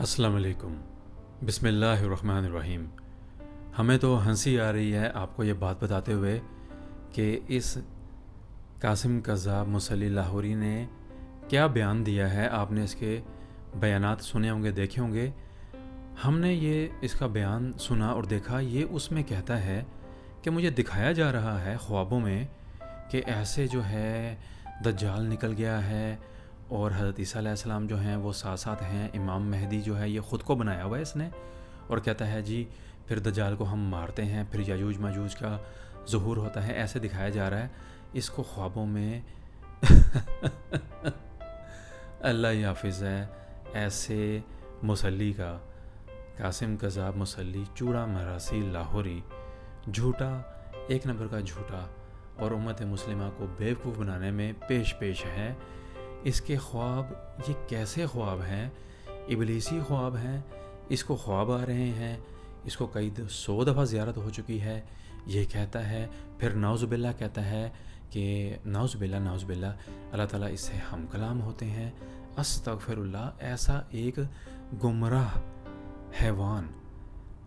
السلام علیکم۔ بسم اللہ الرحمن الرحیم۔ ہمیں تو ہنسی آ رہی ہے آپ کو یہ بات بتاتے ہوئے کہ اس قاسم قذاب مصلی لاہوری نے کیا بیان دیا ہے۔ آپ نے اس کے بیانات سنے ہوں گے، دیکھے ہوں گے۔ ہم نے یہ اس کا بیان سنا اور دیکھا، یہ اس میں کہتا ہے کہ مجھے دکھایا جا رہا ہے خوابوں میں کہ ایسے جو ہے دجال نکل گیا ہے اور حضرت عیسیٰ علیہ السلام جو ہیں وہ ساتھ ساتھ ہیں، امام مہدی جو ہے یہ خود کو بنایا ہوا ہے اس نے، اور کہتا ہے جی پھر دجال کو ہم مارتے ہیں، پھر یاجوج ماجوج کا ظہور ہوتا ہے، ایسے دکھایا جا رہا ہے اس کو خوابوں میں۔ اللہ ہی حافظ ہے ایسے مصلی کا، قاسم قذاب مصلی چوڑا مراسی لاہوری، جھوٹا، ایک نمبر کا جھوٹا، اور امت مسلمہ کو بیوقوف بنانے میں پیش ہے۔ اس کے خواب یہ کیسے خواب ہیں؟ ابلیسی خواب ہیں، اس کو خواب آ رہے ہیں، اس کو کئی 100 دفعہ زیارت ہو چکی ہے۔ یہ کہتا ہے، پھر نعوذ باللہ کہتا ہے کہ نعوذ باللہ اللہ تعالیٰ اس سے ہم کلام ہوتے ہیں، استغفر اللہ۔ ایسا ایک گمراہ حیوان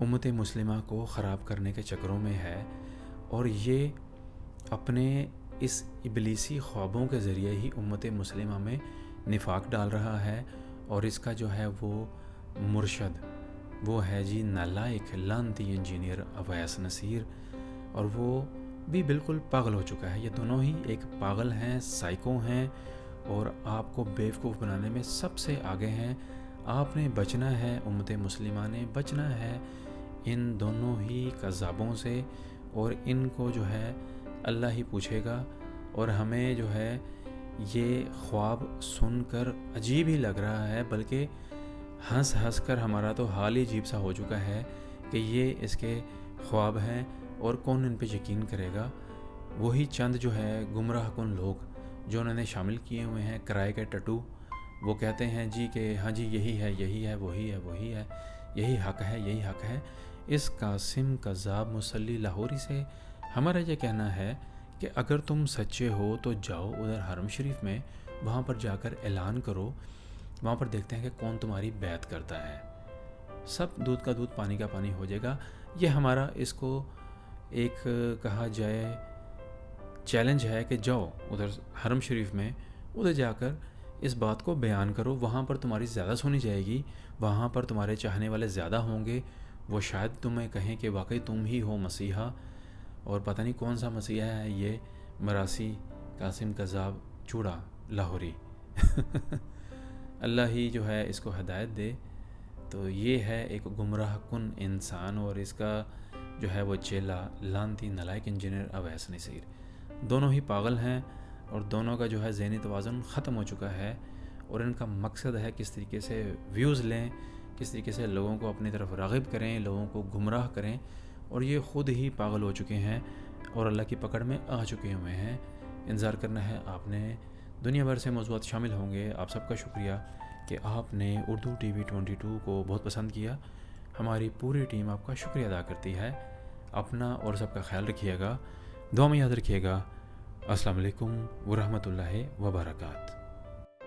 امت مسلمہ کو خراب کرنے کے چکروں میں ہے، اور یہ اپنے اس ابلیسی خوابوں کے ذریعے ہی امت مسلمہ میں نفاق ڈال رہا ہے۔ اور اس کا جو ہے وہ مرشد وہ ہے جی نالائق لعنتی انجینئر اویس نصیر، اور وہ بھی بالکل پاگل ہو چکا ہے۔ یہ دونوں ہی ایک پاگل ہیں، سائیکو ہیں، اور آپ کو بیوقوف بنانے میں سب سے آگے ہیں۔ آپ نے بچنا ہے، امت مسلمہ نے بچنا ہے ان دونوں ہی کذابوں سے، اور ان کو جو ہے اللہ ہی پوچھے گا۔ اور ہمیں جو ہے یہ خواب سن کر عجیب ہی لگ رہا ہے، بلکہ ہنس کر ہمارا تو حال ہی عجیب سا ہو چکا ہے کہ یہ اس کے خواب ہیں، اور کون ان پہ یقین کرے گا؟ وہی چند جو ہے گمراہ کن لوگ جو انہوں نے شامل کیے ہوئے ہیں کرائے کے ٹٹو، وہ کہتے ہیں جی کہ ہاں جی یہی ہے، وہی ہے، یہی حق ہے۔ اس قاسم قذاب مصلی لاہوری سے ہمارا یہ کہنا ہے کہ اگر تم سچے ہو تو جاؤ ادھر حرم شریف میں، وہاں پر جا کر اعلان کرو، وہاں پر دیکھتے ہیں کہ کون تمہاری بیعت کرتا ہے۔ سب دودھ کا دودھ پانی کا پانی ہو جائے گا۔ یہ ہمارا اس کو ایک کہا جائے چیلنج ہے کہ جاؤ ادھر حرم شریف میں، ادھر جا کر اس بات کو بیان کرو، وہاں پر تمہاری زیادہ سنی جائے گی، وہاں پر تمہارے چاہنے والے زیادہ ہوں گے، وہ شاید تمہیں کہیں کہ واقعی تم ہی ہو مسیحا، اور پتہ نہیں کون سا مسیحا ہے یہ مراسی قاسم قذاب چوڑا لاہوری۔ اللہ ہی جو ہے اس کو ہدایت دے۔ تو یہ ہے ایک گمراہ کن انسان، اور اس کا جو ہے وہ چیلا لعنتی نالائق انجینئر اویس نصیر۔ دونوں ہی پاگل ہیں، اور دونوں کا جو ہے ذہنی توازن ختم ہو چکا ہے، اور ان کا مقصد ہے کس طریقے سے ویوز لیں، کس طریقے سے لوگوں کو اپنی طرف راغب کریں، لوگوں کو گمراہ کریں، اور یہ خود ہی پاگل ہو چکے ہیں اور اللہ کی پکڑ میں آ چکے ہوئے ہیں۔ انتظار کرنا ہے آپ نے، دنیا بھر سے موضوعات شامل ہوں گے۔ آپ سب کا شکریہ کہ آپ نے اردو ٹی وی 22 کو بہت پسند کیا۔ ہماری پوری ٹیم آپ کا شکریہ ادا کرتی ہے۔ اپنا اور سب کا خیال رکھیے گا، دعا میں یاد رکھیے گا۔ السلام علیکم ورحمۃ اللہ وبرکاتہ۔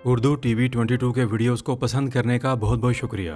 اردو ٹی وی 22 کے ویڈیوز کو پسند کرنے کا بہت بہت شکریہ۔